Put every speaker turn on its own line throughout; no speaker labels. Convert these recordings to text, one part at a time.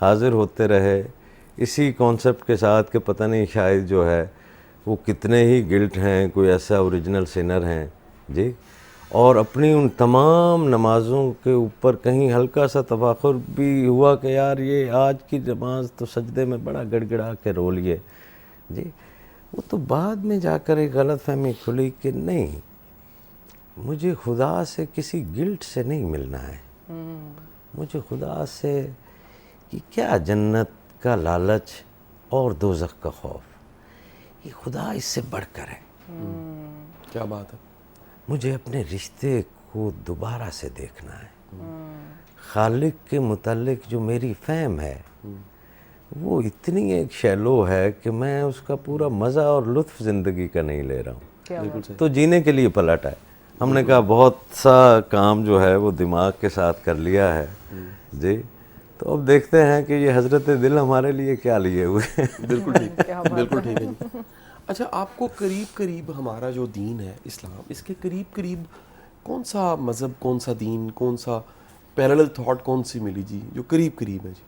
حاضر ہوتے رہے اسی کانسیپٹ کے ساتھ کہ پتہ نہیں شاید جو ہے وہ کتنے ہی گلٹ ہیں، کوئی ایسا اوریجنل سینر ہیں جی، اور اپنی ان تمام نمازوں کے اوپر کہیں ہلکا سا تفاخر بھی ہوا کہ یار یہ آج کی نماز تو سجدے میں بڑا گڑ گڑا کے رو لیے جی، وہ تو بعد میں جا کر ایک غلط فہمی کھلی کہ نہیں، مجھے خدا سے کسی گلٹ سے نہیں ملنا ہے، مجھے خدا سے کہ کیا جنت کا لالچ اور دوزخ کا خوف، یہ خدا اس سے بڑھ کر ہے۔
کیا بات ہے۔
مجھے اپنے رشتے کو دوبارہ سے دیکھنا ہے، خالق کے متعلق جو میری فہم ہے وہ اتنی ایک شیلو ہے کہ میں اس کا پورا مزہ اور لطف زندگی کا نہیں لے رہا ہوں،
بالکل صحیح۔
تو جینے کے لیے پلٹ آئے۔ ہم نے کہا بہت سا کام جو ہے وہ دماغ کے ساتھ کر لیا ہے جی، تو اب دیکھتے ہیں کہ یہ حضرت دل ہمارے لیے کیا لیے ہوئے ہیں۔
بالکل ٹھیک، بالکل ٹھیک ہے جی۔ اچھا، آپ کو قریب قریب ہمارا جو دین ہے اسلام، اس کے قریب قریب کون سا مذہب، کون سا دین، کون سا پیرالل تھاٹ کون سی ملی جی جو قریب قریب ہے جی؟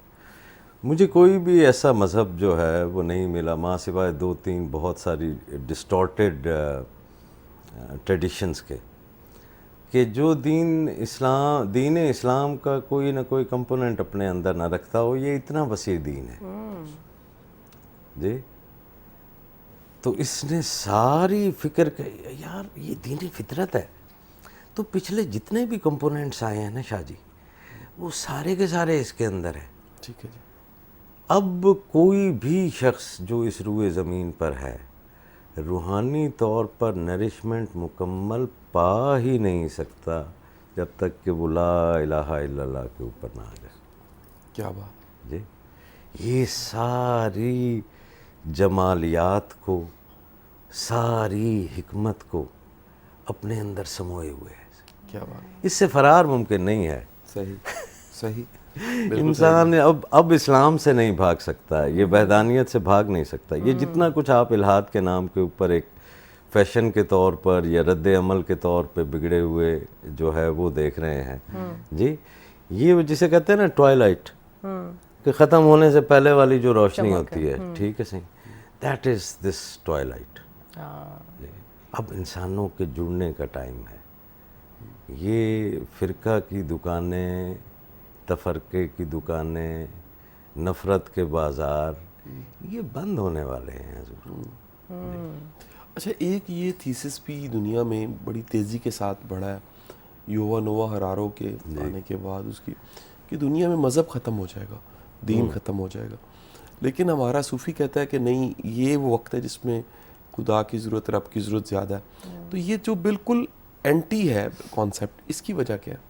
مجھے کوئی بھی ایسا مذہب جو ہے وہ نہیں ملا، ماں سوائے 2-3 بہت ساری ڈسٹورٹڈ ٹریڈیشنز کے، کہ جو دین اسلام کا کوئی نہ کوئی کمپوننٹ اپنے اندر نہ رکھتا ہو، یہ اتنا وسیع دین ہے جی۔ تو اس نے ساری فکر کہ یار یہ دین فطرت ہے، تو پچھلے جتنے بھی کمپوننٹس آئے ہیں نا شاہ جی، وہ سارے کے سارے اس کے اندر ہیں۔
ٹھیک ہے جی۔
اب کوئی بھی شخص جو اس روئے زمین پر ہے روحانی طور پر نرشمنٹ مکمل پا ہی نہیں سکتا جب تک کہ وہ لا الہ الا اللہ کے اوپر نہ آ جائے۔
کیا بات
جی، یہ ساری جمالیات کو، ساری حکمت کو اپنے اندر سموئے ہوئے ہے،
کیا بات،
اس سے فرار ممکن نہیں ہے۔
صحیح صحیح۔
انسان اب اسلام سے نہیں بھاگ سکتا ہے، یہ وحدانیت سے بھاگ نہیں سکتا۔ یہ جتنا کچھ آپ الہاد کے نام کے اوپر ایک فیشن کے طور پر یا رد عمل کے طور پہ بگڑے ہوئے جو ہے وہ دیکھ رہے ہیں جی، یہ جسے کہتے ہیں نا ٹوائلائٹ، کہ ختم ہونے سے پہلے والی جو روشنی ہوتی ہے، ٹھیک ہے صحیح، دیٹ از دس ٹوائلائٹ۔ اب انسانوں کے جڑنے کا ٹائم ہے۔ یہ فرقہ کی دکانیں، تفرقے کی دکانیں، نفرت کے بازار، یہ بند ہونے والے ہیں حضور۔
اچھا، ایک یہ تھیسس بھی دنیا میں بڑی تیزی کے ساتھ بڑھا ہے یووا نووا ہرارو کے آنے کے بعد اس کی، کہ دنیا میں مذہب ختم ہو جائے گا، دین ختم ہو جائے گا، لیکن ہمارا صوفی کہتا ہے کہ نہیں، یہ وہ وقت ہے جس میں خدا کی ضرورت، رب کی ضرورت زیادہ ہے۔ تو یہ جو بالکل اینٹی ہے کانسیپٹ، اس کی وجہ کیا ہے؟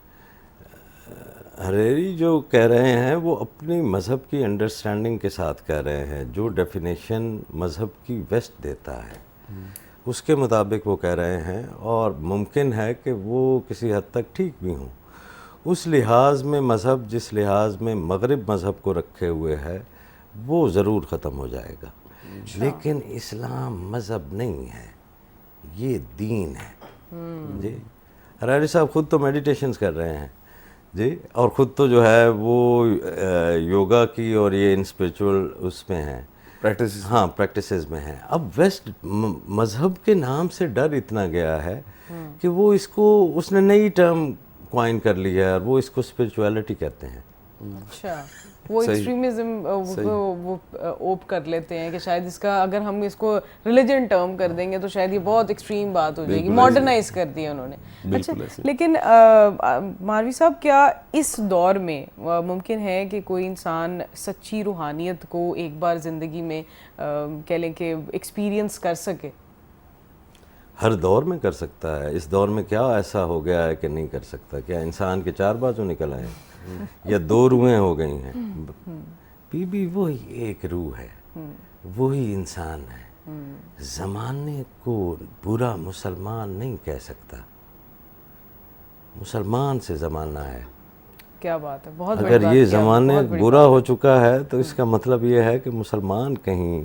حریری جو کہہ رہے ہیں وہ اپنی مذہب کی انڈرسٹینڈنگ کے ساتھ کہہ رہے ہیں، جو ڈیفینیشن مذہب کی ویسٹ دیتا ہے اس کے مطابق وہ کہہ رہے ہیں، اور ممکن ہے کہ وہ کسی حد تک ٹھیک بھی ہوں۔ اس لحاظ میں مذہب جس لحاظ میں مغرب مذہب کو رکھے ہوئے ہے وہ ضرور ختم ہو جائے گا، لیکن اسلام مذہب نہیں ہے، یہ دین ہے جی۔ حریری صاحب خود تو میڈیٹیشنز کر رہے ہیں جی، اور خود تو جو ہے وہ یوگا کی اور یہ اسپریچول اس میں ہیں،
پریکٹس،
ہاں پریکٹسز میں ہیں۔ اب ویسٹ مذہب کے نام سے ڈر اتنا گیا ہے کہ وہ اس نے نئی ٹرم کوائن کر لی ہے، اور وہ اس کو اسپریچویلٹی کہتے ہیں۔
اچھا، وہ ایکسٹریمزم وہ اوپ کر لیتے ہیں کہ شاید اس کا اگر ہم اس کو ریلیجن ٹرم کر دیں گے تو شاید یہ بہت ایکسٹریم بات ہو جائے گی، ماڈرنائز کر دیا انہوں نے۔ اچھا، لیکن ماروی صاحب، کیا اس دور میں ممکن ہے کہ کوئی انسان سچی روحانیت کو ایک بار زندگی میں کہہ لیں کہ ایکسپیرینس کر سکے؟
ہر دور میں کر سکتا ہے۔ اس دور میں کیا ایسا ہو گیا ہے کہ نہیں کر سکتا؟ کیا انسان کے 4 بازو نکل آئے ہیں یا 2 روحیں ہو گئی ہیں؟ بی وہی ایک روح ہے، وہی انسان ہے۔ زمانے کو برا مسلمان نہیں کہہ سکتا، مسلمان سے زمانہ ہے۔
کیا بات ہے، بہت بڑی
اگر
بات
یہ
کی،
زمانے
بہت بڑی
برا ہو چکا ہے تو اس کا مطلب یہ ہے کہ مسلمان کہیں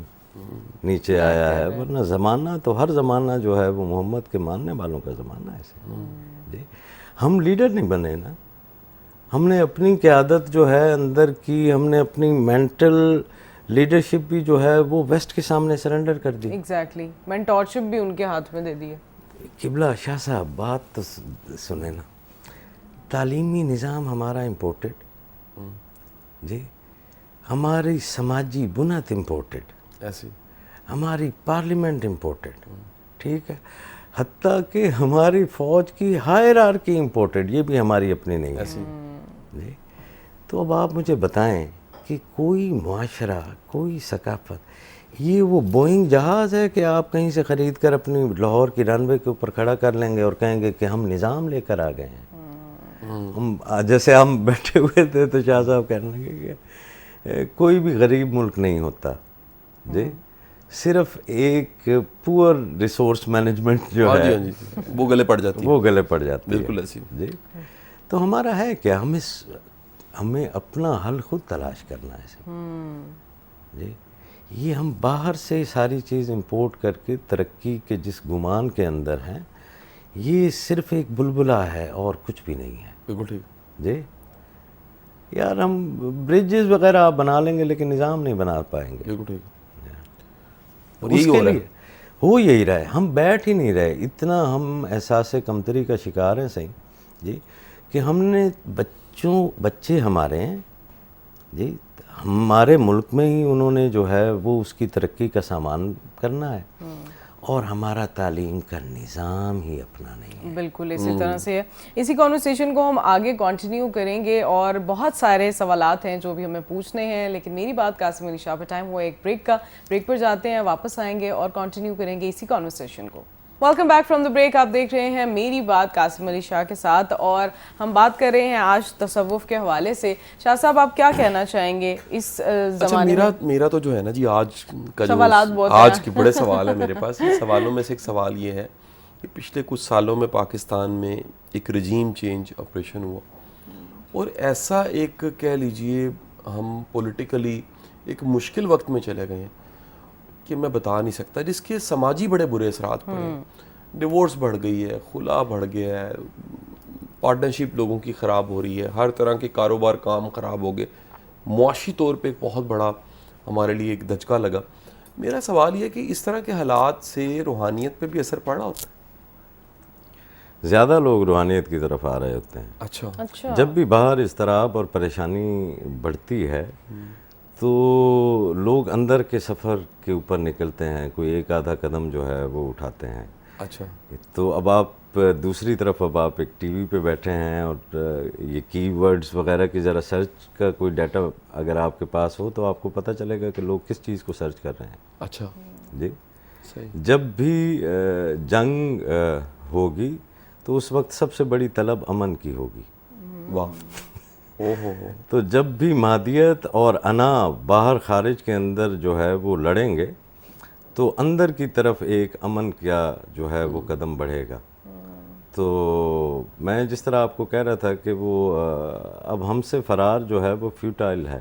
نیچے آیا ہے، ورنہ زمانہ تو ہر زمانہ جو ہے وہ محمد کے ماننے والوں کا زمانہ ہے جی۔ ہم لیڈر نہیں بنے نا، ہم نے اپنی قیادت جو ہے اندر کی، ہم نے اپنی مینٹل لیڈرشپ بھی جو ہے وہ ویسٹ کے سامنے سرنڈر کر دی.
ایگزیکٹلی، مینٹورشپ بھی ان کے ہاتھ میں دے دی ہے.
قبلہ شاہ صاحب بات تو سنیں نا، تعلیمی نظام ہمارا امپورٹڈ، جی، ہماری سماجی بنیاد امپورٹڈ،
ایسی
ہماری پارلیمنٹ امپورٹڈ، ٹھیک ہے، حتیٰ کہ ہماری فوج کی ہائرارکی امپورٹڈ، یہ بھی ہماری اپنی نہیں ہے. جی، تو اب آپ مجھے بتائیں کہ کوئی معاشرہ، کوئی ثقافت، یہ وہ بوئنگ جہاز ہے کہ آپ کہیں سے خرید کر اپنی لاہور کی رن وے کے اوپر کھڑا کر لیں گے اور کہیں گے کہ ہم نظام لے کر آ گئے ہیں. ہم جیسے ہم بیٹھے ہوئے تھے تو شاہ صاحب کہنے لگے کہ کوئی بھی غریب ملک نہیں ہوتا، جی، صرف ایک پور ریسورس مینجمنٹ جو
ہاں
ہے
جی، ہاں جی، وہ گلے پڑ جاتی ہے.
وہ گلے پڑ جاتی ہے.
بالکل ایسی.
جی، تو ہمارا ہے کیا، ہمیں اپنا حل خود تلاش کرنا ہے. جی، یہ ہم باہر سے ساری چیز امپورٹ کر کے ترقی کے جس گمان کے اندر ہیں، یہ صرف ایک بلبلہ ہے اور کچھ بھی نہیں ہے.
بالکل ٹھیک.
جی یار، ہم بریجز وغیرہ آپ بنا لیں گے لیکن نظام نہیں بنا پائیں گے.
بالکل ٹھیک. اور
اس
یہی
کے
ہو رہا
لیے ہو یہی رہا ہے، ہم بیٹھ ہی نہیں رہے. اتنا ہم احساس کمتری کا شکار ہیں صحیح، جی، کہ ہم نے بچے ہمارے ہیں، جی، ہمارے ملک میں ہی انہوں نے جو ہے وہ اس کی ترقی کا سامان کرنا ہے، اور ہمارا تعلیم کا نظام ہی اپنا نہیں ہے.
بالکل اسی طرح سے ہے. اسی کانورسیشن کو ہم آگے کنٹینیو کریں گے، اور بہت سارے سوالات ہیں جو بھی ہمیں پوچھنے ہیں، لیکن میری بات قاسم علی شاہ پہ ٹائم ہوا ایک بریک کا. بریک پر جاتے ہیں، واپس آئیں گے اور کنٹینیو کریں گے اسی کانورسیشن کو. Welcome back from the break. آپ دیکھ رہے ہیں میری بات قاسم علی شاہ کے ساتھ، اور ہم بات کر رہے ہیں آج تصوف کے حوالے سے. شاہ صاحب، آپ کیا کہنا چاہیں گے اس زمانے میں؟
میرا تو جو ہے نا جی، آج کا
سوالات
جو
بہت
آج کے بڑے سوال ہے میرے پاس. ان سوالوں میں سے ایک سوال یہ ہے کہ پچھلے کچھ سالوں میں پاکستان میں ایک رجیم چینج آپریشن ہوا، اور ایسا ایک کہہ لیجئے ہم پولیٹیکلی ایک مشکل وقت میں چلے گئے ہیں کہ میں بتا نہیں سکتا، جس کے سماجی بڑے برے اثرات پڑے ہیں. ڈیورس بڑھ گئی ہے، خلا بڑھ گیا ہے، پارٹنرشپ لوگوں کی خراب ہو رہی ہے، ہر طرح کے کاروبار کام خراب ہو گئے، معاشی طور پہ ایک بہت بڑا ہمارے لیے ایک دھچکا لگا. میرا سوال یہ ہے کہ اس طرح کے حالات سے روحانیت پہ بھی اثر پڑ رہا ہوتا ہے؟
زیادہ لوگ روحانیت کی طرف آ رہے ہوتے ہیں.
اچھا،
جب بھی باہر اضطراب اور پریشانی بڑھتی ہے تو لوگ اندر کے سفر کے اوپر نکلتے ہیں، کوئی ایک آدھا قدم جو ہے وہ اٹھاتے ہیں.
اچھا.
تو اب آپ دوسری طرف آپ ایک ٹی وی پہ بیٹھے ہیں، اور یہ کی ورڈز وغیرہ کی ذرا سرچ کا کوئی ڈیٹا اگر آپ کے پاس ہو تو آپ کو پتہ چلے گا کہ لوگ کس چیز کو سرچ کر رہے ہیں.
اچھا.
جی،
صحیح.
جب بھی جنگ ہوگی تو اس وقت سب سے بڑی طلب امن کی ہوگی.
واہ.
تو جب بھی مادیت اور انا باہر خارج کے اندر جو ہے وہ لڑیں گے تو اندر کی طرف ایک امن کا جو ہے وہ قدم بڑھے گا. تو میں جس طرح آپ کو کہہ رہا تھا کہ وہ اب ہم سے فرار جو ہے وہ فیوٹائل ہے.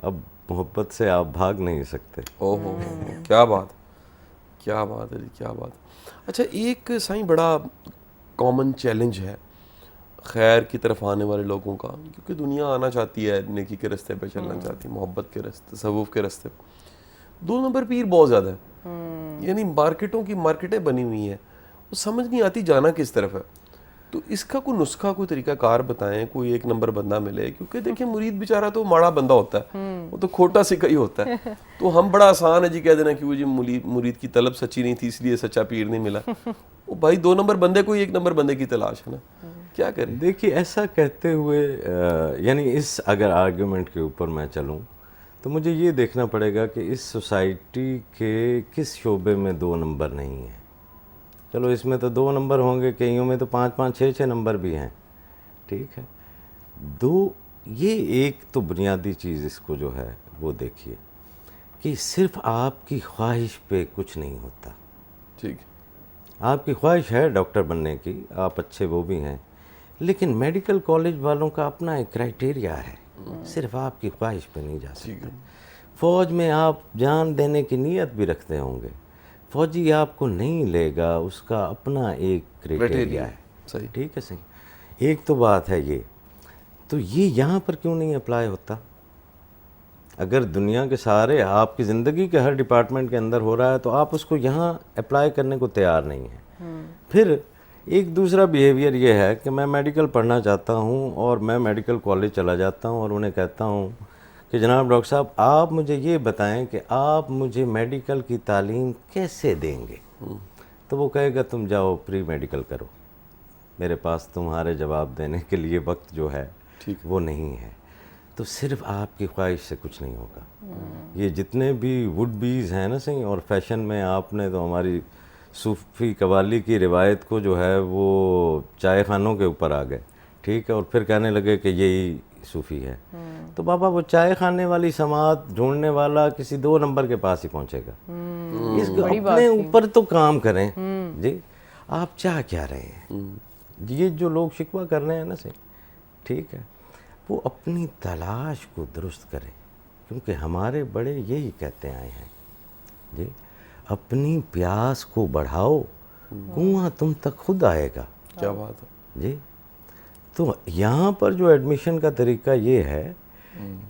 اب محبت سے آپ بھاگ نہیں سکتے.
کیا بات، کیا بات ہے جی، کیا بات. اچھا، ایک سائیں بڑا کامن چیلنج ہے خیر کی طرف آنے والے لوگوں کا، کیونکہ دنیا آنا چاہتی ہے، نیکی کے راستے پہ چلنا چاہتی ہے، محبت کے راستے، تصوف کے راستے پہ. 2 نمبر پیر بہت زیادہ ہے، یعنی مارکیٹوں کی مارکیٹیں بنی ہوئی ہیں، وہ سمجھ نہیں آتی جانا کس طرف ہے. تو اس کا کوئی نسخہ، کوئی طریقہ کار بتائیں، کوئی 1 نمبر بندہ ملے. کیونکہ دیکھیں مرید بیچارہ تو ماڑا بندہ ہوتا ہے، وہ تو کھوٹا سکہ ہی ہوتا ہے. تو ہم بڑا آسان ہے جی کہہ دینا کہ وہ جی مرید کی طلب سچی نہیں تھی اس لیے سچا پیر نہیں ملا. وہ بھائی 2 نمبر بندے کو 1 نمبر بندے کی تلاش ہے نا، کیا کریں.
دیکھیے، ایسا کہتے ہوئے یعنی اس اگر آرگیومنٹ کے اوپر میں چلوں تو مجھے یہ دیکھنا پڑے گا کہ اس سوسائٹی کے کس شعبے میں 2 نمبر نہیں ہیں. چلو اس میں تو 2 نمبر ہوں گے، کئیوں میں تو 5 6 نمبر بھی ہیں، ٹھیک ہے. یہ ایک تو بنیادی چیز اس کو جو ہے وہ دیکھیے کہ صرف آپ کی خواہش پہ کچھ نہیں ہوتا.
ٹھیک.
آپ کی خواہش ہے ڈاکٹر بننے کی، آپ اچھے وہ بھی ہیں، لیکن میڈیکل کالج والوں کا اپنا ایک کرائٹیریا ہے، صرف آپ کی خواہش پہ نہیں جا سکتے. فوج میں آپ جان دینے کی نیت بھی رکھتے ہوں گے، فوجی آپ کو نہیں لے گا، اس کا اپنا ایک کرائٹیریا ہے.
صحیح.
ٹھیک ہے، صحیح. ایک تو بات ہے یہ. تو یہ یہاں پر کیوں نہیں اپلائی ہوتا؟ اگر دنیا کے سارے آپ کی زندگی کے ہر ڈپارٹمنٹ کے اندر ہو رہا ہے تو آپ اس کو یہاں اپلائی کرنے کو تیار نہیں ہیں. پھر ایک دوسرا بیہیویئر یہ ہے کہ میں میڈیکل پڑھنا چاہتا ہوں اور میں میڈیکل کالج چلا جاتا ہوں اور انہیں کہتا ہوں کہ جناب ڈاکٹر صاحب آپ مجھے یہ بتائیں کہ آپ مجھے میڈیکل کی تعلیم کیسے دیں گے؟ تو وہ کہے گا تم جاؤ پری میڈیکل کرو، میرے پاس تمہارے جواب دینے کے لیے وقت جو ہے وہ نہیں ہے. تو صرف آپ کی خواہش سے کچھ نہیں ہوگا. یہ جتنے بھی وڈ بیز ہیں نا صحیح، اور فیشن میں آپ نے تو ہماری صوفی قوالی کی روایت کو جو ہے وہ چائے خانوں کے اوپر آ گئے، ٹھیک ہے، اور پھر کہنے لگے کہ یہی صوفی ہے. تو بابا وہ چائے خانے والی سماعت ڈھونڈنے والا کسی 2 نمبر کے پاس ہی پہنچے گا. اس کو اپنے اوپر تو کام کریں. جی آپ چاہ کیا رہے ہیں؟ یہ جو لوگ شکوہ کر رہے ہیں نا صحیح، ٹھیک ہے، وہ اپنی تلاش کو درست کریں، کیونکہ ہمارے بڑے یہی کہتے آئے ہیں جی اپنی پیاس کو بڑھاؤ، کنواں تم تک خود آئے گا.
کیا بات ہے
جی. تو یہاں پر جو ایڈمیشن کا طریقہ یہ ہے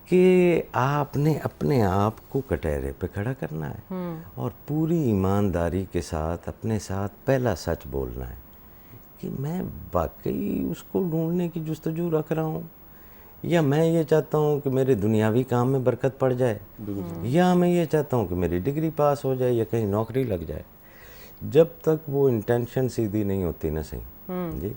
کہ آپ نے اپنے آپ کو کٹہرے پہ کھڑا کرنا ہے اور پوری ایمانداری کے ساتھ اپنے ساتھ پہلا سچ بولنا ہے کہ میں واقعی اس کو ڈھونڈنے کی جستجو رکھ رہا ہوں، یا میں یہ چاہتا ہوں کہ میرے دنیاوی کام میں برکت پڑ جائے، یا میں یہ چاہتا ہوں کہ میری ڈگری پاس ہو جائے یا کہیں نوکری لگ جائے. جب تک وہ انٹینشن سیدھی نہیں ہوتی نا صحیح جی،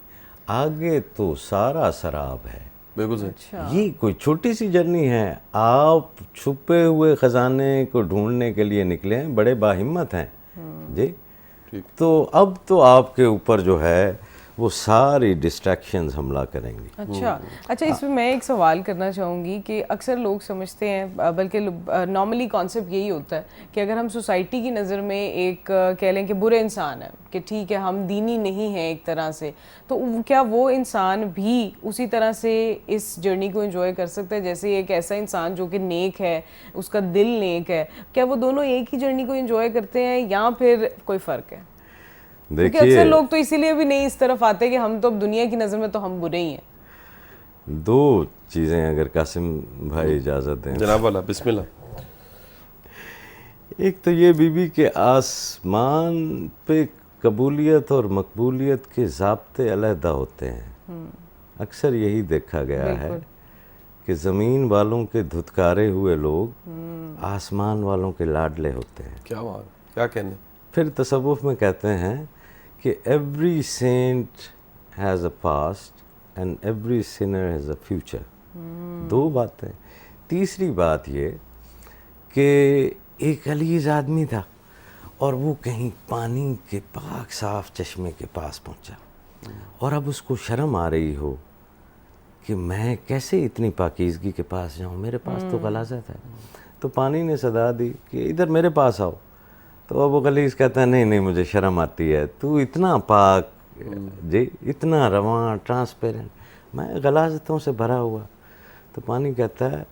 آگے تو سارا سراب ہے.
بالکل صحیح.
یہ کوئی چھوٹی سی جرنی ہے. آپ چھپے ہوئے خزانے کو ڈھونڈنے کے لیے نکلے ہیں، بڑے باہمت ہیں جی. تو اب تو آپ کے اوپر جو ہے وہ ساری ڈسٹریکشنز حملہ کریں گی.
اچھا اس میں میں ایک سوال کرنا چاہوں گی کہ اکثر لوگ سمجھتے ہیں، بلکہ نارملی کانسیپٹ یہی ہوتا ہے کہ اگر ہم سوسائٹی کی نظر میں ایک کہہ لیں کہ برے انسان ہیں، کہ ٹھیک ہے ہم دینی نہیں ہیں ایک طرح سے، تو کیا وہ انسان بھی اسی طرح سے اس جرنی کو انجوائے کر سکتا ہے جیسے ایک ایسا انسان جو کہ نیک ہے، اس کا دل نیک ہے؟ کیا وہ دونوں ایک ہی جرنی کو انجوائے کرتے ہیں یا پھر کوئی فرق ہے؟ کیونکہ اکثر لوگ تو اسی لیے بھی نہیں اس طرف آتے کہ ہم تو اب دنیا کی نظر میں تو ہم برے ہی ہیں.
2 چیزیں اگر قاسم بھائی اجازت دیں.
جناب والا بسم اللہ.
ایک تو یہ بی کہ آسمان پہ قبولیت اور مقبولیت کے ضابطے علیحدہ ہوتے ہیں. اکثر یہی دیکھا گیا ہے کہ زمین والوں کے دھتکارے ہوئے لوگ آسمان والوں کے لاڈلے ہوتے ہیں.
کیا بات، کیا کہنے.
پھر تصوف میں کہتے ہیں کہ every saint has a past and every sinner has a future. 2 باتیں. تیسری بات یہ کہ ایک علیز آدمی تھا اور وہ کہیں پانی کے پاک صاف چشمے کے پاس پہنچا اور اب اس کو شرم آ رہی ہو کہ میں کیسے اتنی پاکیزگی کے پاس جاؤں، میرے پاس تو غلاظت ہے. تو پانی نے صدا دی کہ ادھر میرے پاس آؤ. تو اب وہ غلیظ کہتا ہے نہیں مجھے شرم آتی ہے، تو اتنا پاک جی، اتنا رواں، ٹرانسپیرنٹ، میں غلاظتوں سے بھرا ہوا. تو پانی کہتا ہے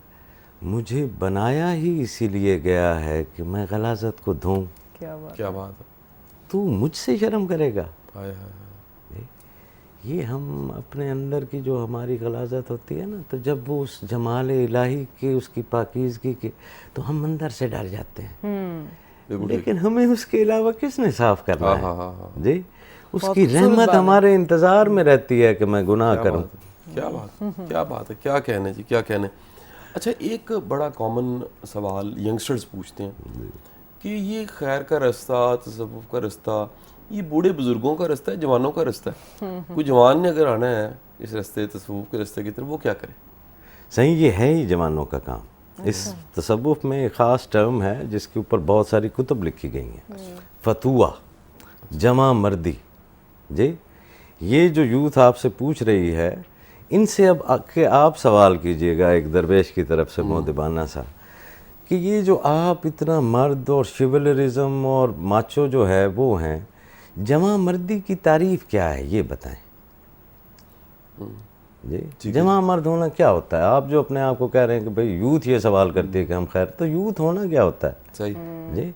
مجھے بنایا ہی اسی لیے گیا ہے کہ میں غلاظت کو دھوں.
کیا بات ہے.
تو مجھ سے شرم کرے گا.
ہائے ہائے.
یہ ہم اپنے اندر کی جو ہماری غلاظت ہوتی ہے نا، تو جب وہ اس جمال الہی کے، اس کی پاکیزگی کے، تو ہم اندر سے ڈر جاتے ہیں. لیکن ہمیں اس کے علاوہ کس نے صاف کرنا ہے جی. اس کی رحمت ہمارے انتظار میں رہتی ہے کہ میں گناہ کروں.
کیا بات، کیا بات ہے، کیا کہنے جی، کیا کہنے. اچھا ایک بڑا کامن سوال ینگسٹرز پوچھتے ہیں کہ یہ خیر کا رستہ، تصوف کا رستہ، یہ بوڑھے بزرگوں کا رستہ ہے، جوانوں کا رستہ ہے؟ کوئی جوان نے اگر آنا ہے اس رستے تصوف کے رستے کی طرف، وہ کیا کرے؟
صحیح، یہ ہے ہی جوانوں کا کام. اس تصوف میں ایک خاص ٹرم ہے جس کے اوپر بہت ساری کتب لکھی گئی ہیں، فتویٰ، جمع مردی. جی یہ جو یوتھ آپ سے پوچھ رہی ہے، ان سے اب کہ آپ سوال کیجئے گا ایک درویش کی طرف سے مؤدبانہ سا، کہ یہ جو آپ اتنا مرد اور شیولرزم اور ماچو جو ہے وہ ہیں، جمع مردی کی تعریف کیا ہے یہ بتائیں. جی جمع مرد ہونا کیا ہوتا ہے؟ آپ جو اپنے آپ کو کہہ رہے ہیں کہ بھئی یوتھ یہ سوال کرتی ہے کہ ہم خیر، تو یوتھ ہونا کیا ہوتا ہے؟
صحیح
جی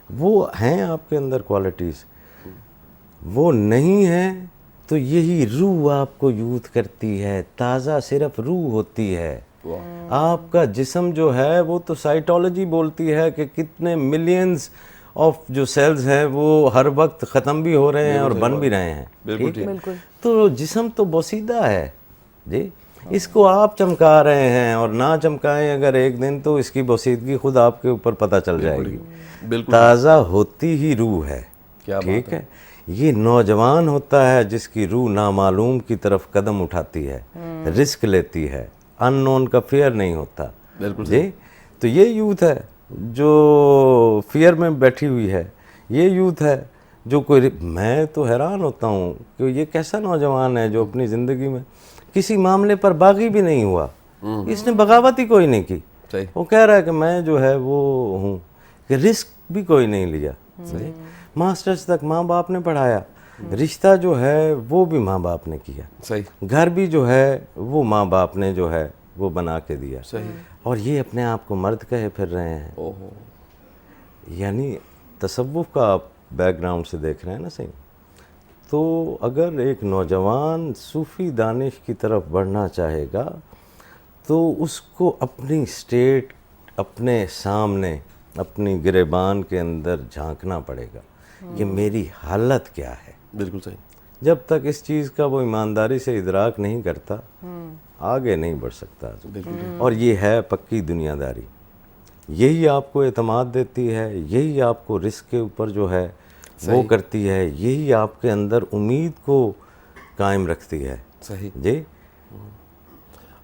وہ ہیں آپ کے اندر کوالٹیز، وہ نہیں ہیں تو یہی روح آپ کو یوتھ کرتی ہے. تازہ صرف روح ہوتی ہے. آپ کا جسم جو ہے وہ تو سائٹولوجی بولتی ہے کہ کتنے ملینز آف جو سیلز ہیں وہ ہر وقت ختم بھی ہو رہے ہیں اور بن بھی رہے ہیں. ٹھیک ہے, تو جسم تو بوسیدہ ہے جی. اس کو آپ چمکا رہے ہیں اور نہ چمکائیں اگر ایک دن تو اس کی بوسیدگی خود آپ کے اوپر پتہ چل جائے گی. تازہ ہوتی ہی روح ہے. ٹھیک ہے, یہ نوجوان ہوتا ہے جس کی روح نامعلوم کی طرف قدم اٹھاتی ہے, رسک لیتی ہے, ان نون کا فیئر نہیں ہوتا جی. تو یہ یوتھ ہے جو فیئر میں بیٹھی ہوئی ہے. یہ یوتھ ہے جو کوئی, میں تو حیران ہوتا ہوں کہ یہ کیسا نوجوان ہے جو اپنی زندگی میں کسی معاملے پر باغی بھی نہیں ہوا. اس نے بغاوت ہی کوئی نہیں کی. وہ کہہ رہا ہے کہ میں جو ہے وہ ہوں, کہ رسک بھی کوئی نہیں لیا. ماسٹرز تک ماں باپ نے پڑھایا, رشتہ جو ہے وہ بھی ماں باپ نے کیا, گھر بھی جو ہے وہ ماں باپ نے جو ہے وہ بنا کے دیا, اور یہ اپنے آپ کو مرد کہے پھر رہے ہیں. یعنی تصوف کا آپ بیک گراؤنڈ سے دیکھ رہے ہیں نا صحیح. تو اگر ایک نوجوان صوفی دانش کی طرف بڑھنا چاہے گا تو اس کو اپنی اسٹیٹ اپنے سامنے اپنی گریبان کے اندر جھانکنا پڑے گا کہ میری حالت کیا ہے.
بالکل صحیح.
جب تک اس چیز کا وہ ایمانداری سے ادراک نہیں کرتا آگے نہیں بڑھ سکتا. اور یہ ہے پکی دنیا داری. یہی آپ کو اعتماد دیتی ہے, یہی آپ کو رزق کے اوپر جو ہے وہ کرتی ہے, یہی آپ کے اندر امید کو قائم رکھتی ہے.
صحیح
جی.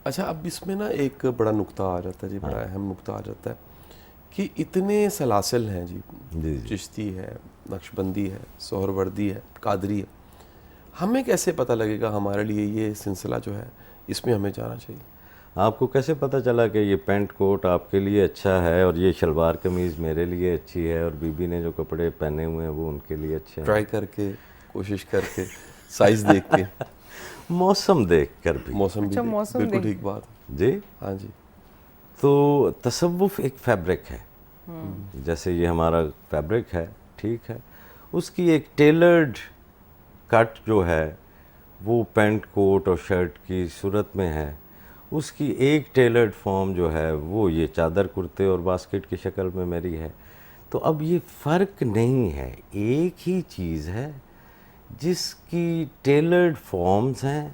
اچھا, اب اس میں نا ایک بڑا نقطہ آ جاتا ہے جی, بڑا اہم نقطہ آ جاتا ہے کہ اتنے سلاسل ہیں جی, چشتی ہے, نقشبندی ہے, سہروردی ہے, قادری ہے. ہمیں کیسے پتہ لگے گا ہمارے لیے یہ سلسلہ جو ہے اس میں ہمیں جانا چاہیے؟
آپ کو کیسے پتہ چلا کہ یہ پینٹ کوٹ آپ کے لیے اچھا ہے اور یہ شلوار قمیض میرے لیے اچھی ہے, اور بی بی نے جو کپڑے پہنے ہوئے ہیں وہ ان کے لیے اچھے ہیں؟
ٹرائی کر کے, کوشش کر کے, سائز دیکھ کے,
موسم دیکھ کر بھی.
موسم بھی, بالکل ٹھیک بات
جی.
ہاں جی.
تو تصوف ایک فیبرک ہے, جیسے یہ ہمارا فیبرک ہے, ٹھیک ہے, اس کی ایک ٹیلرڈ کٹ جو ہے وہ پینٹ کوٹ اور شرٹ کی صورت میں ہے. اس کی ایک ٹیلرڈ فارم جو ہے وہ یہ چادر کرتے اور باسکٹ کی شکل میں میری ہے. تو اب یہ فرق نہیں ہے, ایک ہی چیز ہے جس کی ٹیلرڈ فارمز ہیں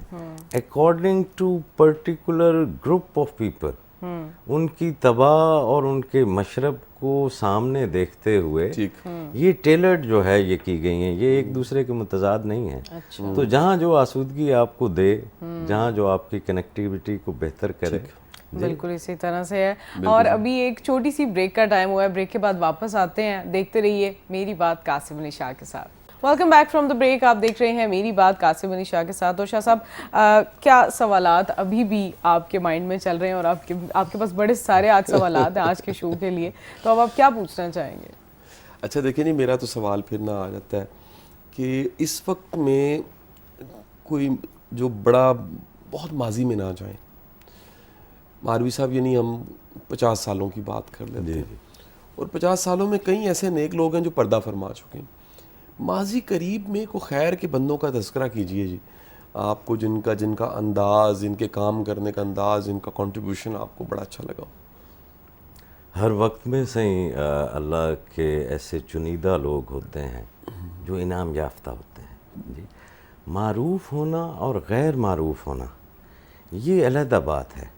according to particular group of people. ان کی طبع اور ان کے مشرب کو سامنے دیکھتے ہوئے یہ ٹیلرڈ جو ہے یہ کی گئی ہیں, یہ ایک دوسرے کے متضاد نہیں ہیں. تو جہاں جو آسودگی آپ کو دے, جہاں جو آپ کی کنیکٹیویٹی کو بہتر کرے.
بالکل اسی طرح سے ہے. اور ابھی ایک چھوٹی سی بریک کا ٹائم ہوا ہے, بریک کے بعد واپس آتے ہیں. دیکھتے رہیے میری بات قاسم علی شاہ کے ساتھ. Welcome back from the break. آپ دیکھ رہے ہیں میری بات قاسم علی شاہ کے ساتھ. اور شاہ صاحب, کیا سوالات ابھی بھی آپ کے مائنڈ میں چل رہے ہیں؟ اور آپ کے پاس بڑے سارے آج سوالات ہیں آج کے شو کے لیے, تو اب آپ کیا پوچھنا چاہیں گے؟
اچھا دیکھیں جی, میرا تو سوال پھر نہ آ جاتا ہے کہ اس وقت میں کوئی جو بڑا بہت ماضی میں نہ جائیں. ماروی صاحب, یعنی ہم 50 سالوں کی بات کر لیتے ہیں, اور 50 سالوں میں کئی ایسے نیک لوگ ہیں جو پردہ فرما چکے ہیں. ماضی قریب میں کوئی خیر کے بندوں کا تذکرہ کیجئے جی, آپ کو جن کا انداز, ان کے کام کرنے کا انداز, ان کا کنٹریبیوشن آپ کو بڑا اچھا لگا.
ہر وقت میں صحیح اللہ کے ایسے چنیدہ لوگ ہوتے ہیں جو انعام یافتہ ہوتے ہیں. جی. معروف ہونا اور غیر معروف ہونا یہ علیحدہ بات ہے.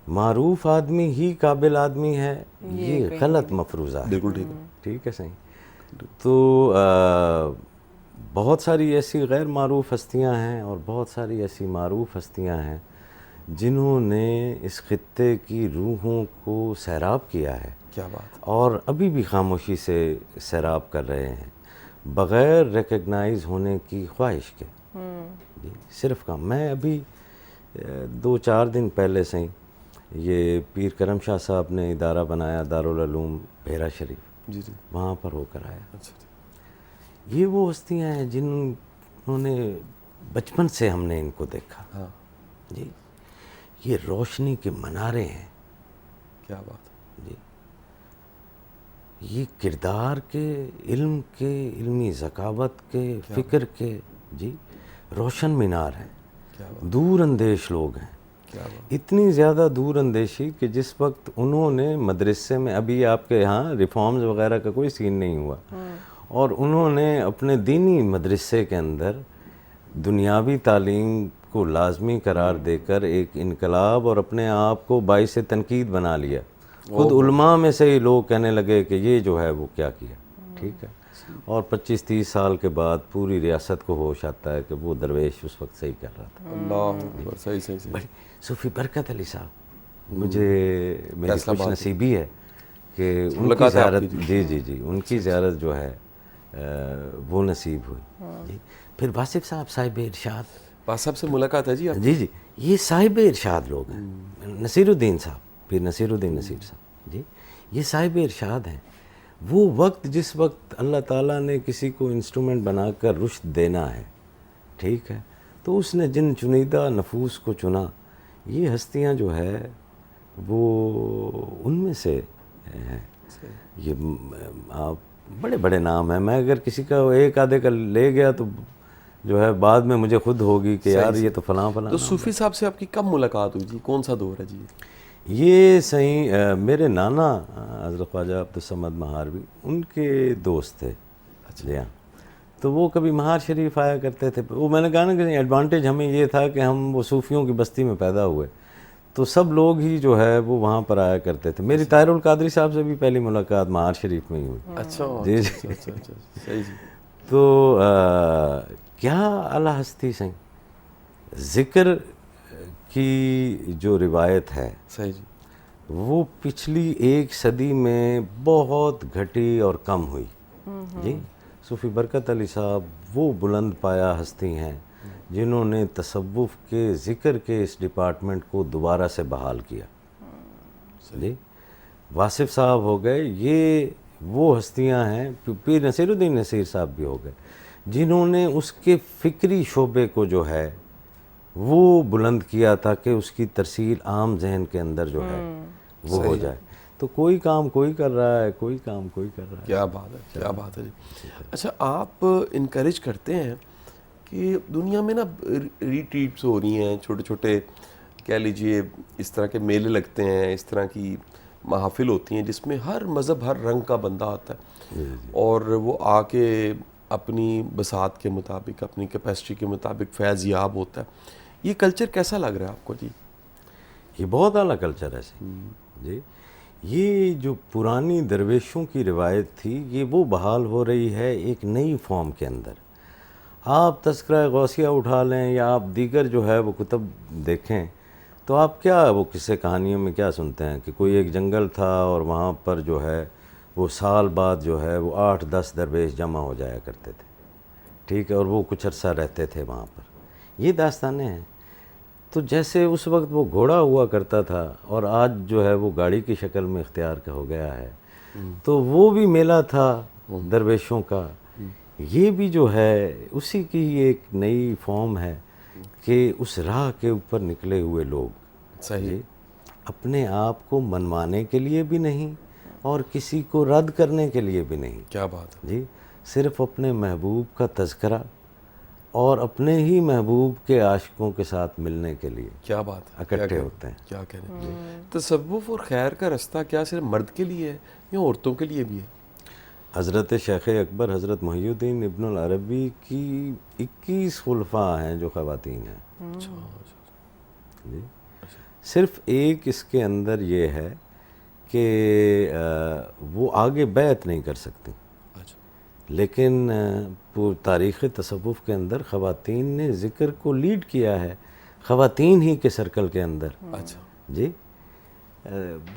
معروف آدمی ہی قابل آدمی ہے, یہ غلط مفروضہ ہے.
بالکل ٹھیک ہے.
ٹھیک ہے صحیح. تو بہت ساری ایسی غیر معروف ہستیاں ہیں اور بہت ساری ایسی معروف ہستیاں ہیں جنہوں نے اس خطے کی روحوں کو سیراب کیا ہے.
کیا بات. اور
ابھی بھی خاموشی سے سیراب کر رہے ہیں بغیر ریکگنائز ہونے کی خواہش کے. جی. صرف کام, میں ابھی 2-4 دن پہلے سے یہ پیر کرم شاہ صاحب نے ادارہ بنایا دارالعلوم بھیرا شریف,
جی جی,
وہاں پر ہو کر آیا.
اچھا.
یہ وہ ہستیاں ہیں جنہوں نے بچپن سے ہم نے ان کو دیکھا.
ہاں
جی. یہ روشنی کے منارے ہیں.
کیا بات.
جی. یہ کردار کے, علم کے, علمی ذکاوت کے, فکر کے, جی, روشن مینار ہیں،
کیا
دور اندیش لوگ ہیں،
کیا بات،
اتنی زیادہ دور اندیشی کہ جس وقت انہوں نے مدرسے میں، ابھی آپ کے یہاں ریفارمز وغیرہ کا کوئی سین نہیں ہوا، اور انہوں نے اپنے دینی مدرسے کے اندر دنیاوی تعلیم کو لازمی قرار دے کر ایک انقلاب اور اپنے آپ کو باعث تنقید بنا لیا. خود علماء میں سے ہی لوگ کہنے لگے کہ یہ جو ہے وہ کیا کیا. ٹھیک ہے، اور 25-30 سال کے بعد پوری ریاست کو ہوش آتا ہے کہ وہ درویش اس وقت صحیح کر رہا تھا.
اللہ اکبر، صحیح صحیح صحیح.
بڑی صوفی برکت علی صاحب، مجھے میری خوش نصیبی ہے کہ ان کی زیارت، جی ان کی زیارت جو ہے وہ نصیب ہوئی. جی پھر واصف صاحب صاحب ارشاد،
صاحب سے ملاقات ہے جی آپ؟
جی یہ صاحب ارشاد لوگ ہیں. نصیر الدین صاحب، پھر نصیر الدین نصیر صاحب، جی یہ صاحب ارشاد ہیں. وہ وقت جس وقت اللہ تعالیٰ نے کسی کو انسٹرومنٹ بنا کر رشد دینا ہے، ٹھیک ہے، تو اس نے جن چنیدہ نفوس کو چنا، یہ ہستیاں جو ہے وہ ان میں سے ہیں. یہ آپ بڑے بڑے نام ہیں، میں اگر کسی کا ایک آدھے کا لے گیا تو جو ہے بعد میں مجھے خود ہوگی کہ یار یہ تو فلاں فلاں.
تو صوفی صاحب سے آپ کی کب ملاقات ہوئی جی؟ کون سا دور ہے جی؟
یہ صحیح میرے نانا حضرت خواجہ عبدالصمد مہاروی ان کے دوست تھے. جی ہاں، تو وہ کبھی مہار شریف آیا کرتے تھے. وہ میں نے کہا نا کہ ایڈوانٹیج ہمیں یہ تھا کہ ہم وہ صوفیوں کی بستی میں پیدا ہوئے، تو سب لوگ ہی جو ہے وہ وہاں پر آیا کرتے تھے. میری طاہر القادری صاحب سے بھی پہلی ملاقات مہار شریف میں ہی ہوئی.
اچھا
جی
صحیح جی.
تو کیا اعلیٰ ہستی سے ذکر کی جو روایت ہے
صحیح جی،
وہ پچھلی 1 صدی میں بہت گھٹی اور کم ہوئی. جی صوفی برکت علی صاحب وہ بلند پایہ ہستی ہیں جنہوں نے تصوف کے ذکر کے اس ڈپارٹمنٹ کو دوبارہ سے بحال کیا. جی واصف صاحب ہو گئے، یہ وہ ہستیاں ہیں، پیر نصیر الدین نصیر صاحب بھی ہو گئے، جنہوں نے اس کے فکری شعبے کو جو ہے وہ بلند کیا تھا کہ اس کی ترسیل عام ذہن کے اندر جو ہے وہ ہو جائے. تو کوئی کام کوئی کر رہا ہے، کوئی کام کوئی کر رہا ہے.
کیا بات ہے، کیا بات ہے جی. اچھا آپ انکریج کرتے ہیں کہ دنیا میں نا ریٹریٹس ہو رہی ہیں، چھوٹے چھوٹے کہہ لیجئے اس طرح کے میلے لگتے ہیں، اس طرح کی محافل ہوتی ہیں جس میں ہر مذہب ہر رنگ کا بندہ آتا ہے اور وہ آ کے اپنی بساط کے مطابق اپنی کیپیسٹی کے مطابق فیض یاب ہوتا ہے. یہ کلچر کیسا لگ رہا ہے آپ کو جی؟
یہ بہت اعلیٰ کلچر ہے جی. یہ جو پرانی درویشوں کی روایت تھی یہ وہ بحال ہو رہی ہے ایک نئی فارم کے اندر. آپ تذکرہ غوثیہ اٹھا لیں یا آپ دیگر جو ہے وہ کتب دیکھیں تو آپ کیا وہ قصے کہانیوں میں کیا سنتے ہیں کہ کوئی ایک جنگل تھا اور وہاں پر جو ہے وہ سال بعد جو ہے وہ 8-10 درویش جمع ہو جایا کرتے تھے. ٹھیک ہے، اور وہ کچھ عرصہ رہتے تھے وہاں پر. یہ داستانیں ہیں. تو جیسے اس وقت وہ گھوڑا ہوا کرتا تھا اور آج جو ہے وہ گاڑی کی شکل میں اختیار کا ہو گیا ہے، تو وہ بھی میلہ تھا درویشوں کا. یہ بھی جو ہے اسی کی ایک نئی فارم ہے کہ اس راہ کے اوپر نکلے ہوئے لوگ
صحیح
اپنے آپ کو منوانے کے لیے بھی نہیں اور کسی کو رد کرنے کے لیے بھی نہیں.
کیا بات ہے
جی صرف اپنے محبوب کا تذکرہ اور اپنے ہی محبوب کے عاشقوں کے ساتھ ملنے کے لیے
کیا بات ہے،
اکٹھے ہوتے ہیں.
کیا کہہ رہے ہیں. تصوف اور خیر کا رستہ کیا صرف مرد کے لیے ہے یا عورتوں کے لیے بھی ہے؟
حضرت شیخ اکبر حضرت محی الدین ابن العربی کی 21 خلفاء ہیں جو خواتین ہیں. جی صرف ایک اس کے اندر یہ ہے کہ وہ آگے بیعت نہیں کر سکتی، لیکن تاریخ تصوف کے اندر خواتین نے ذکر کو لیڈ کیا ہے، خواتین ہی کے سرکل کے اندر.
اچھا
جی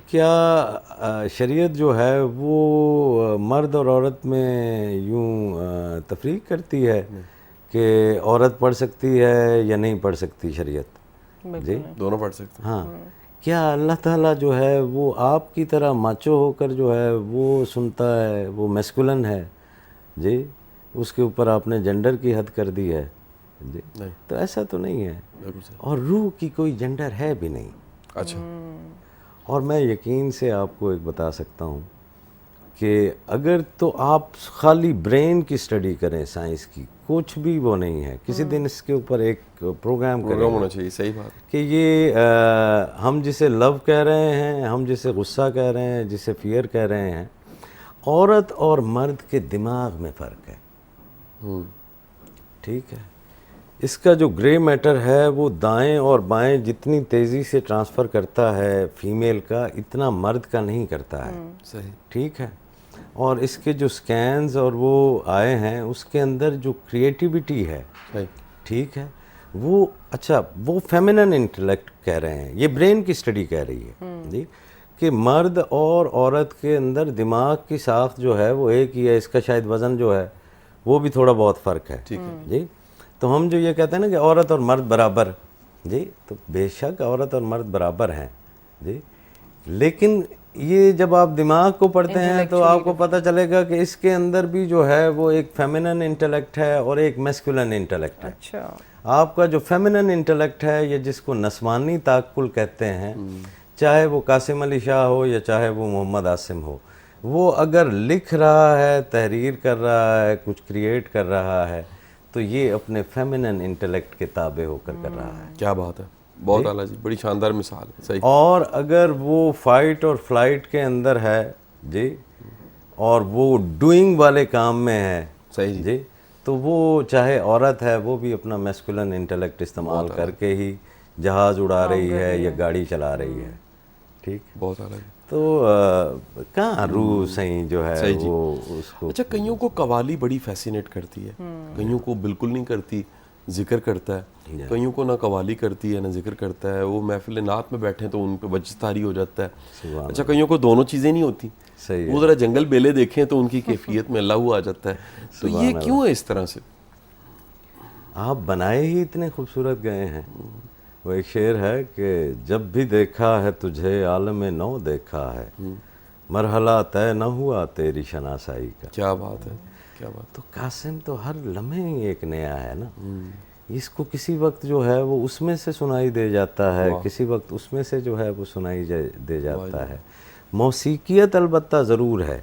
کیا شریعت جو ہے وہ مرد اور عورت میں یوں تفریق کرتی ہے کہ عورت پڑھ سکتی ہے یا نہیں پڑھ سکتی شریعت؟ جی
دونوں پڑھ سکتے ہیں.
ہاں، کیا اللہ تعالیٰ جو ہے وہ آپ کی طرح ماچو ہو کر جو ہے وہ سنتا ہے، وہ میسکولن ہے؟ جی اس کے اوپر آپ نے جنڈر کی حد کر دی ہے. جی تو ایسا تو نہیں ہے، اور روح کی کوئی جنڈر ہے بھی نہیں.
اچھا
اور میں یقین سے آپ کو ایک بتا سکتا ہوں کہ اگر تو آپ خالی برین کی اسٹڈی کریں سائنس کی، کچھ بھی وہ نہیں ہے. کسی دن اس کے اوپر ایک پروگرام
ہونا چاہیے. صحیح بات.
کہ یہ ہم جسے لو کہہ رہے ہیں، ہم جسے غصہ کہہ رہے ہیں، جسے فیئر کہہ رہے ہیں، عورت اور مرد کے دماغ میں فرق ہے. ٹھیک ہے. اس کا جو گرے میٹر ہے وہ دائیں اور بائیں جتنی تیزی سے ٹرانسفر کرتا ہے فیمیل کا، اتنا مرد کا نہیں کرتا ہے.
صحیح.
ٹھیک ہے. اور اس کے جو سکینز اور وہ آئے ہیں اس کے اندر جو کریٹیوٹی ہے، ٹھیک ہے، وہ اچھا وہ فیمنن انٹلیکٹ کہہ رہے ہیں، یہ برین کی اسٹڈی کہہ رہی ہے جی، کہ مرد اور عورت کے اندر دماغ کی ساخت جو ہے وہ ایک ہی ہے. اس کا شاید وزن جو ہے وہ بھی تھوڑا بہت فرق ہے جی. تو ہم جو یہ کہتے ہیں نا کہ عورت اور مرد برابر جی، تو بے شک عورت اور مرد برابر ہیں جی، لیکن یہ جب آپ دماغ کو پڑھتے ہیں تو آپ کو پتہ چلے گا کہ اس کے اندر بھی جو ہے وہ ایک فیمنن انٹلیکٹ ہے اور ایک میسکولن انٹلیکٹ ہے.
اچھا.
آپ کا جو فیمنن انٹلیکٹ ہے، یہ جس کو نسوانی تعقل کہتے ہیں، چاہے وہ قاسم علی شاہ ہو یا چاہے وہ محمد عاصم ہو، وہ اگر لکھ رہا ہے، تحریر کر رہا ہے، کچھ کریٹ کر رہا ہے، تو یہ اپنے فیمنن انٹلیکٹ کے تابع ہو کر رہا ہے.
کیا بات ہے. بہت اعلیٰ جی. بڑی شاندار مثال ہے. صحیح.
اور اگر وہ فائٹ اور فلائٹ کے اندر ہے جی، اور وہ ڈوئنگ والے کام میں ہے
صحیح
جی، تو وہ چاہے عورت ہے وہ بھی اپنا میسکولن انٹلیکٹ استعمال کر کے ہی جہاز اڑا رہی ہے یا گاڑی چلا رہی ہے. ٹھیک.
بہت اعلیٰ.
تو کہاں روح صحیح جو ہے وہ اس کو.
اچھا، کئیوں کو قوالی بڑی فیسینیٹ کرتی ہے، کئیوں کو بالکل نہیں کرتی، ذکر کرتا ہے. کئیوں کو نہ قوالی کرتی ہے نہ ذکر کرتا ہے. وہ محفل نعت میں بیٹھے تو ان پہ وجداری ہو جاتا ہے. اچھا، کئیوں کو دونوں چیزیں نہیں ہوتی.
صحیح.
وہ ذرا جنگل بیلے دیکھیں تو ان کی کیفیت میں اللہ آ جاتا ہے. تو یہ کیوں ہے اس طرح سے؟
آپ بنائے ہی اتنے خوبصورت گئے ہیں. وہ ایک شعر ہے کہ جب بھی دیکھا ہے تجھے عالم نو دیکھا ہے، مرحلہ طے نہ ہوا تیری شناسائی کا.
کیا بات ہے. کیا بات.
تو قاسم تو ہر لمحے ہی ایک نیا ہے نا. اس کو کسی وقت جو ہے وہ اس میں سے سنائی دے جاتا ہے، کسی وقت اس میں سے جو ہے وہ سنائی دے جاتا ہے. موسیقیت البتہ ضرور ہے.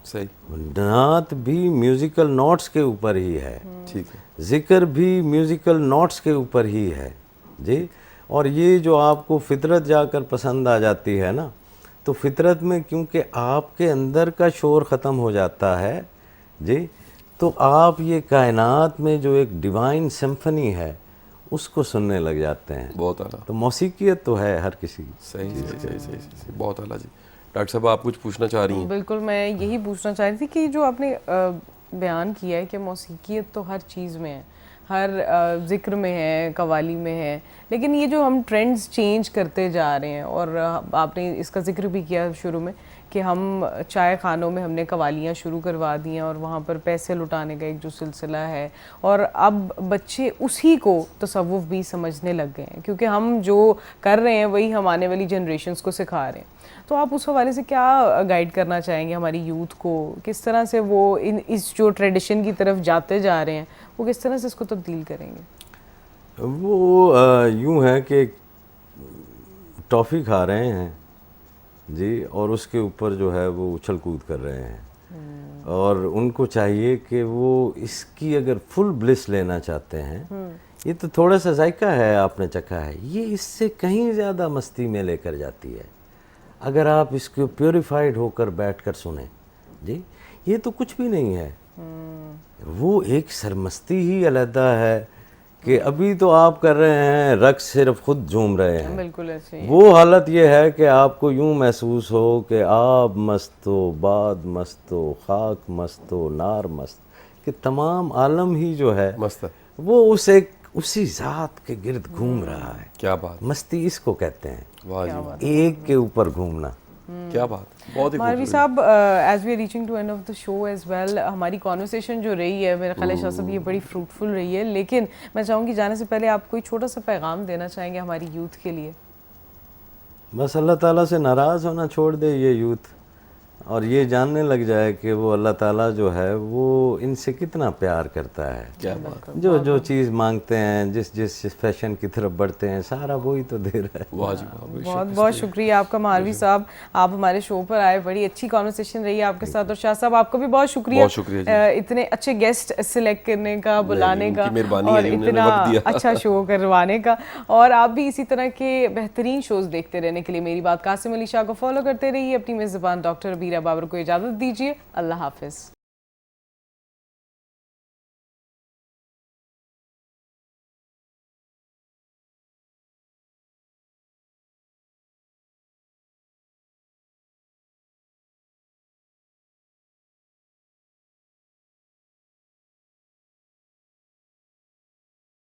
صحیح.
نعت بھی میوزیکل نوٹس کے اوپر ہی ہے.
ٹھیک ہے.
ذکر بھی میوزیکل نوٹس کے اوپر ہی ہے جی. اور یہ جو آپ کو فطرت جا کر پسند آ جاتی ہے نا، تو فطرت میں کیونکہ آپ کے اندر کا شور ختم ہو جاتا ہے جی، تو آپ یہ کائنات میں جو ایک ڈیوائن سمفنی ہے اس کو سننے لگ جاتے ہیں.
بہت اعلیٰ.
تو موسیقیت تو ہے ہر کسی.
صحیح. بہت اعلیٰ جی. ڈاکٹر صاحب آپ کچھ پوچھنا چاہ رہی ہیں؟
بالکل، میں یہی پوچھنا چاہ رہی تھی کہ جو آپ نے بیان کیا ہے کہ موسیقیت تو ہر چیز میں ہے، ہر ذکر میں ہے، قوالی میں ہے، لیکن یہ جو ہم ٹرینڈز چینج کرتے جا رہے ہیں، اور آپ نے اس کا ذکر بھی کیا شروع میں کہ ہم چائے خانوں میں ہم نے قوالیاں شروع کروا دی ہیں اور وہاں پر پیسے لٹانے کا ایک جو سلسلہ ہے، اور اب بچے اسی کو تصوف بھی سمجھنے لگ گئے ہیں کیونکہ ہم جو کر رہے ہیں وہی ہم آنے والی جنریشنز کو سکھا رہے ہیں. تو آپ اس حوالے سے کیا گائیڈ کرنا چاہیں گے ہماری یوتھ کو، کس طرح سے وہ اس جو ٹریڈیشن کی طرف جاتے جا رہے ہیں وہ کس طرح سے اس کو تبدیل کریں گے؟
وہ یوں ہے کہ ٹافی کھا رہے ہیں جی، اور اس کے اوپر جو ہے وہ اچھل کود کر رہے ہیں، اور ان کو چاہیے کہ وہ اس کی اگر فل بلس لینا چاہتے ہیں، یہ تو تھوڑا سا ذائقہ ہے آپ نے چکھا ہے، یہ اس سے کہیں زیادہ مستی میں لے کر جاتی ہے اگر آپ اس کو پیوریفائڈ ہو کر بیٹھ کر سنیں جی. یہ تو کچھ بھی نہیں ہے، وہ ایک سرمستی ہی علیحدہ ہے کہ ابھی تو آپ کر رہے ہیں رقص، صرف خود جھوم رہے ہیں.
بالکل ایسے ہی.
وہ حالت یہ ہے کہ آپ کو یوں محسوس ہو کہ آب مست ہو، باد مست ہو، خاک مست ہو، نار مست، کہ تمام عالم ہی جو ہے
مست ہے،
وہ اسی ذات کے گرد گھوم رہا ہے.
کیا بات.
مستی اس کو کہتے ہیں.
واہ جی.
ایک کے اوپر گھومنا.
کیا بات. بہت ہی
ماروی صاحب، as we are reaching to end of the show as well, ہماری کانورسیشن جو رہی ہے میرا خیال ہے شاہ صاحب یہ بڑی فروٹفل رہی ہے، لیکن میں چاہوں گی جانے سے پہلے آپ کوئی چھوٹا سا پیغام دینا چاہیں گے ہماری یوتھ کے لیے؟
بس اللہ تعالیٰ سے ناراض ہونا چھوڑ دے یہ یوتھ، اور یہ جاننے لگ جائے کہ وہ اللہ تعالیٰ جو ہے وہ ان سے کتنا پیار کرتا ہے.
کیا بات.
جو چیز مانگتے ہیں, جس فیشن کی طرف بڑھتے ہیں, سارا وہی تو دے رہا ہے.
واہ جی واہ.
بہت بہت شکریہ آپ کا مہاروی صاحب, آپ ہمارے شو پر آئے, بڑی اچھی کانورسیشن رہی ہے آپ کے ساتھ. اور شاہ صاحب آپ کو بھی بہت شکریہ اتنے اچھے گیسٹ سلیکٹ کرنے کا, بلانے کا, اور اتنا اچھا شو کروانے کا. اور آپ بھی اسی طرح کے بہترین شوز دیکھتے رہنے کے لیے میری بات قاسم علی شاہ کو فالو کرتے رہیے. اپنی میزبان ڈاکٹر ربیرہ بابر کو اجازت دیجیے. اللہ حافظ.